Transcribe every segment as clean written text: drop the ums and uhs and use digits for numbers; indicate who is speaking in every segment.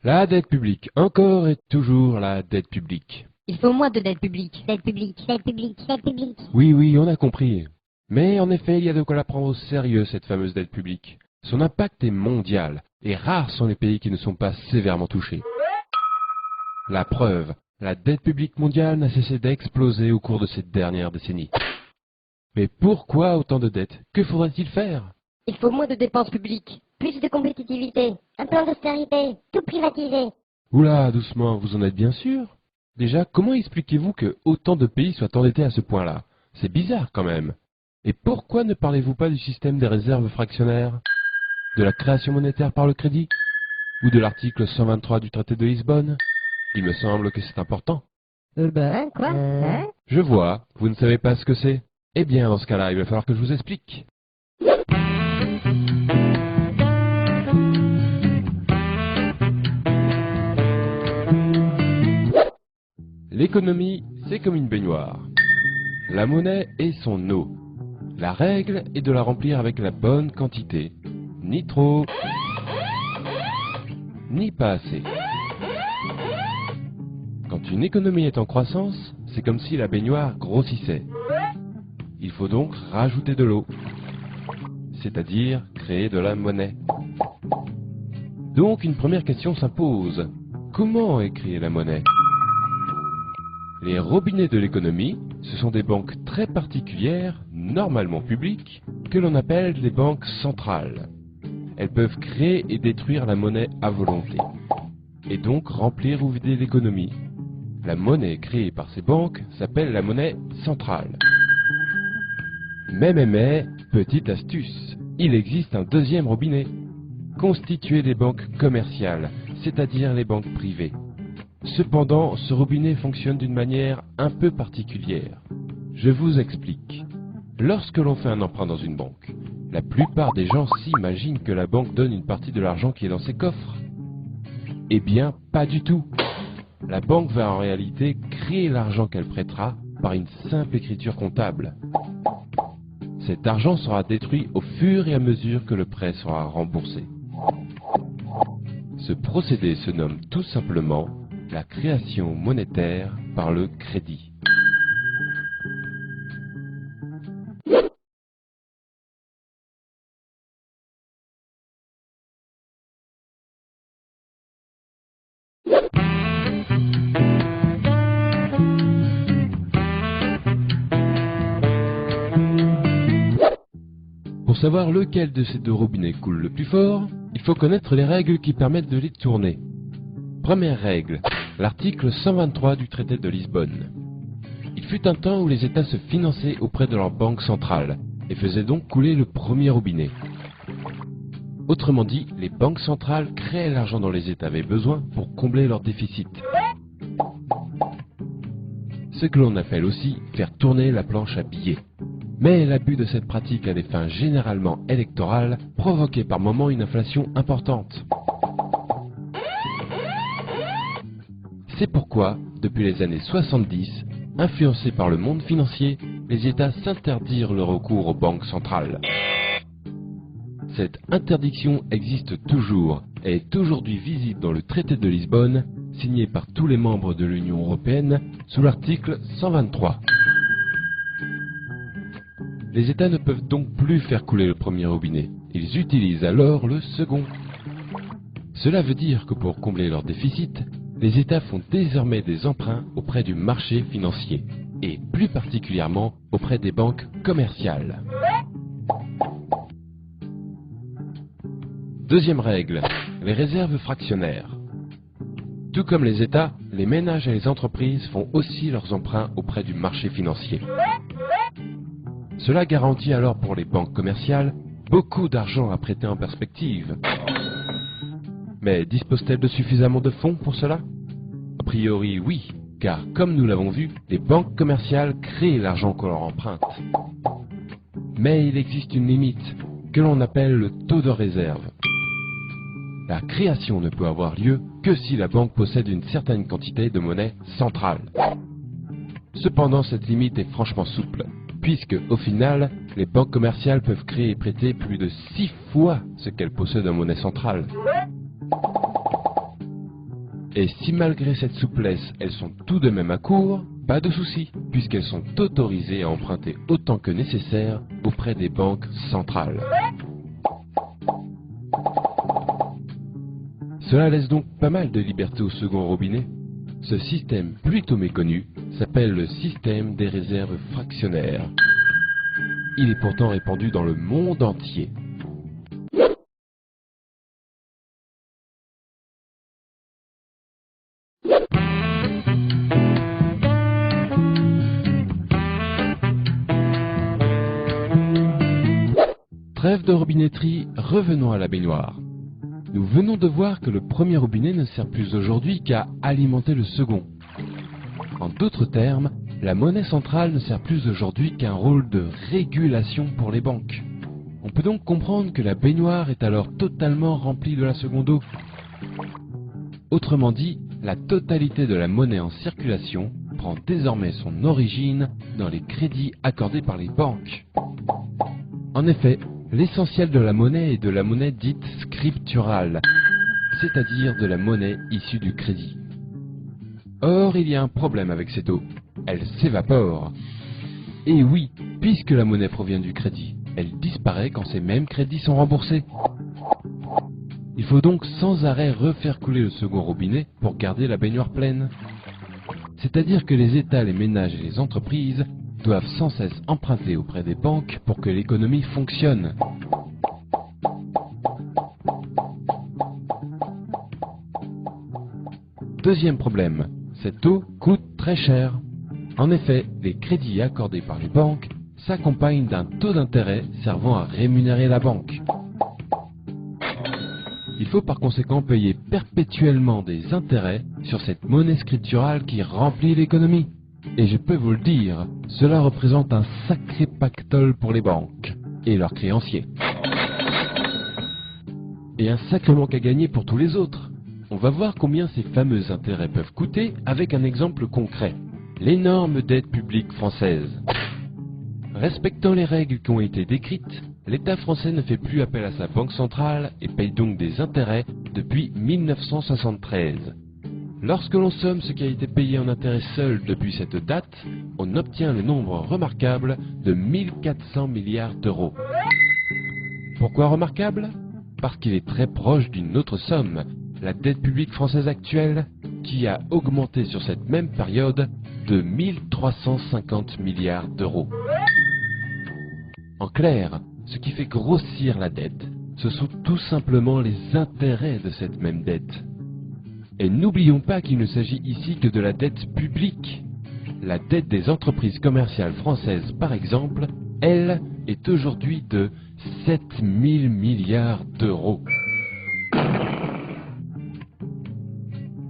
Speaker 1: La dette publique, encore et toujours la dette publique.
Speaker 2: Il faut moins de dette publique.
Speaker 3: Dette publique, dette publique, dette publique.
Speaker 1: Oui, on a compris. Mais en effet, il y a de quoi la prendre au sérieux, cette fameuse dette publique. Son impact est mondial, et rares sont les pays qui ne sont pas sévèrement touchés. La preuve, la dette publique mondiale n'a cessé d'exploser au cours de ces dernières décennies. Mais pourquoi autant de dettes? Que faudrait-il faire?
Speaker 2: Il faut moins de dépenses publiques.
Speaker 3: Plus de compétitivité. Un plan d'austérité. Tout privatiser.
Speaker 1: Oula, doucement, vous en êtes bien sûr? Déjà, comment expliquez-vous que autant de pays soient endettés à ce point-là? C'est bizarre quand même. Et pourquoi ne parlez-vous pas du système des réserves fractionnaires? De la création monétaire par le crédit? Ou de l'article 123 du traité de Lisbonne? Il me semble que c'est important.
Speaker 3: Quoi? Hein?
Speaker 1: Je vois, vous ne savez pas ce que c'est. Eh bien, dans ce cas-là, il va falloir que je vous explique. L'économie, c'est comme une baignoire. La monnaie est son eau. La règle est de la remplir avec la bonne quantité. Ni trop, ni pas assez. Quand une économie est en croissance, c'est comme si la baignoire grossissait. Il faut donc rajouter de l'eau, c'est-à-dire créer de la monnaie. Donc une première question s'impose. Comment est créée la monnaie? Les robinets de l'économie, ce sont des banques très particulières, normalement publiques, que l'on appelle des banques centrales. Elles peuvent créer et détruire la monnaie à volonté, et donc remplir ou vider l'économie. La monnaie créée par ces banques s'appelle la monnaie centrale. Mais, petite astuce, il existe un deuxième robinet, constitué des banques commerciales, c'est-à-dire les banques privées. Cependant, ce robinet fonctionne d'une manière un peu particulière. Je vous explique. Lorsque l'on fait un emprunt dans une banque, la plupart des gens s'imaginent que la banque donne une partie de l'argent qui est dans ses coffres. Eh bien, pas du tout. La banque va en réalité créer l'argent qu'elle prêtera par une simple écriture comptable. Cet argent sera détruit au fur et à mesure que le prêt sera remboursé. Ce procédé se nomme tout simplement la création monétaire par le crédit. Pour savoir lequel de ces deux robinets coule le plus fort, il faut connaître les règles qui permettent de les tourner. Première règle, l'article 123 du traité de Lisbonne. Il fut un temps où les États se finançaient auprès de leur banque centrale et faisaient donc couler le premier robinet. Autrement dit, les banques centrales créaient l'argent dont les États avaient besoin pour combler leur déficit. Ce que l'on appelle aussi faire tourner la planche à billets. Mais l'abus de cette pratique à des fins généralement électorales provoquait par moments une inflation importante. C'est pourquoi, depuis les années 70, influencés par le monde financier, les États s'interdirent le recours aux banques centrales. Cette interdiction existe toujours et est aujourd'hui visible dans le traité de Lisbonne, signé par tous les membres de l'Union européenne sous l'article 123. Les États ne peuvent donc plus faire couler le premier robinet, ils utilisent alors le second. Cela veut dire que pour combler leur déficit, les États font désormais des emprunts auprès du marché financier, et plus particulièrement auprès des banques commerciales. Deuxième règle, les réserves fractionnaires. Tout comme les États, les ménages et les entreprises font aussi leurs emprunts auprès du marché financier. Cela garantit alors pour les banques commerciales beaucoup d'argent à prêter en perspective. Mais disposent-elles de suffisamment de fonds pour cela? A priori oui, car comme nous l'avons vu, les banques commerciales créent l'argent qu'on leur emprunte. Mais il existe une limite, que l'on appelle le taux de réserve. La création ne peut avoir lieu que si la banque possède une certaine quantité de monnaie centrale. Cependant, cette limite est franchement souple, puisque, au final, les banques commerciales peuvent créer et prêter plus de 6 fois ce qu'elles possèdent en monnaie centrale. Et si malgré cette souplesse, elles sont tout de même à court, pas de souci, puisqu'elles sont autorisées à emprunter autant que nécessaire auprès des banques centrales. Cela laisse donc pas mal de liberté au second robinet. Ce système plutôt méconnu s'appelle le système des réserves fractionnaires. Il est pourtant répandu dans le monde entier. Trêve de robinetterie, revenons à la baignoire. Nous venons de voir que le premier robinet ne sert plus aujourd'hui qu'à alimenter le second. En d'autres termes, la monnaie centrale ne sert plus aujourd'hui qu'un rôle de régulation pour les banques. On peut donc comprendre que la baignoire est alors totalement remplie de la seconde eau. Autrement dit, la totalité de la monnaie en circulation prend désormais son origine dans les crédits accordés par les banques. En effet, l'essentiel de la monnaie est de la monnaie dite scripturale, c'est-à-dire de la monnaie issue du crédit. Or, il y a un problème avec cette eau. Elle s'évapore. Et oui, puisque la monnaie provient du crédit, elle disparaît quand ces mêmes crédits sont remboursés. Il faut donc sans arrêt refaire couler le second robinet pour garder la baignoire pleine. C'est-à-dire que les États, les ménages et les entreprises doivent sans cesse emprunter auprès des banques pour que l'économie fonctionne. Deuxième problème, cette eau coûte très cher. En effet, les crédits accordés par les banques s'accompagnent d'un taux d'intérêt servant à rémunérer la banque. Il faut par conséquent payer perpétuellement des intérêts sur cette monnaie scripturale qui remplit l'économie. Et je peux vous le dire, cela représente un sacré pactole pour les banques et leurs créanciers. Et un sacré manque à gagner pour tous les autres. On va voir combien ces fameux intérêts peuvent coûter avec un exemple concret. L'énorme dette publique française. Respectant les règles qui ont été décrites, l'État français ne fait plus appel à sa banque centrale et paye donc des intérêts depuis 1973. Lorsque l'on somme ce qui a été payé en intérêts seul depuis cette date, on obtient le nombre remarquable de 1400 milliards d'euros. Pourquoi remarquable? Parce qu'il est très proche d'une autre somme, la dette publique française actuelle, qui a augmenté sur cette même période de 1350 milliards d'euros. En clair, ce qui fait grossir la dette, ce sont tout simplement les intérêts de cette même dette. Et n'oublions pas qu'il ne s'agit ici que de la dette publique. La dette des entreprises commerciales françaises, par exemple, elle, est aujourd'hui de 7000 milliards d'euros.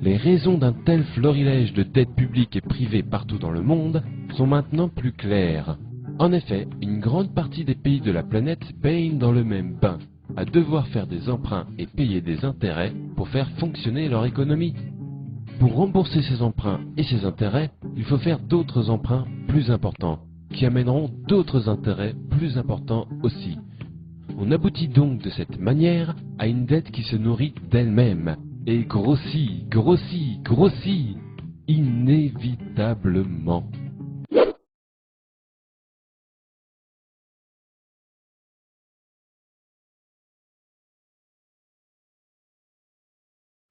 Speaker 1: Les raisons d'un tel florilège de dettes publiques et privées partout dans le monde sont maintenant plus claires. En effet, une grande partie des pays de la planète baignent dans le même bain, à devoir faire des emprunts et payer des intérêts pour faire fonctionner leur économie. Pour rembourser ces emprunts et ces intérêts, il faut faire d'autres emprunts plus importants, qui amèneront d'autres intérêts plus importants aussi. On aboutit donc de cette manière à une dette qui se nourrit d'elle-même, et grossit, grossit, grossit, inévitablement.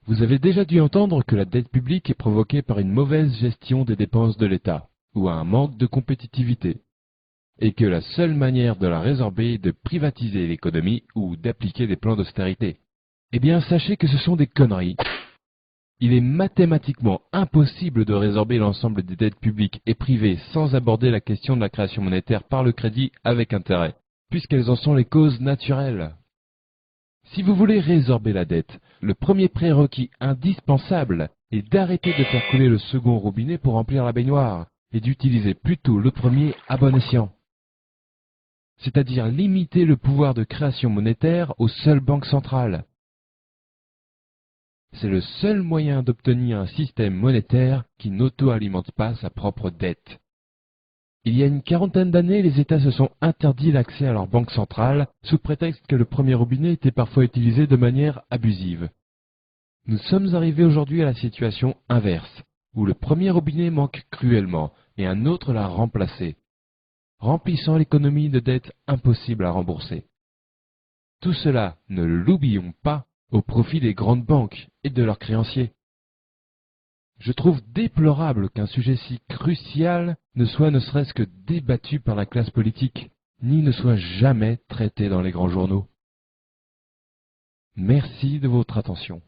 Speaker 1: Vous avez déjà dû entendre que la dette publique est provoquée par une mauvaise gestion des dépenses de l'État, ou un manque de compétitivité, et que la seule manière de la résorber est de privatiser l'économie ou d'appliquer des plans d'austérité. Eh bien, sachez que ce sont des conneries. Il est mathématiquement impossible de résorber l'ensemble des dettes publiques et privées sans aborder la question de la création monétaire par le crédit avec intérêt, puisqu'elles en sont les causes naturelles. Si vous voulez résorber la dette, le premier prérequis indispensable est d'arrêter de faire couler le second robinet pour remplir la baignoire, et d'utiliser plutôt le premier à bon escient. C'est-à-dire limiter le pouvoir de création monétaire aux seules banques centrales. C'est le seul moyen d'obtenir un système monétaire qui n'auto-alimente pas sa propre dette. Il y a une quarantaine d'années, les États se sont interdits l'accès à leur banque centrale, sous prétexte que le premier robinet était parfois utilisé de manière abusive. Nous sommes arrivés aujourd'hui à la situation inverse, où le premier robinet manque cruellement et un autre l'a remplacé, remplissant l'économie de dettes impossibles à rembourser. Tout cela, ne l'oublions pas, au profit des grandes banques et de leurs créanciers. Je trouve déplorable qu'un sujet si crucial ne soit ne serait-ce que débattu par la classe politique, ni ne soit jamais traité dans les grands journaux. Merci de votre attention.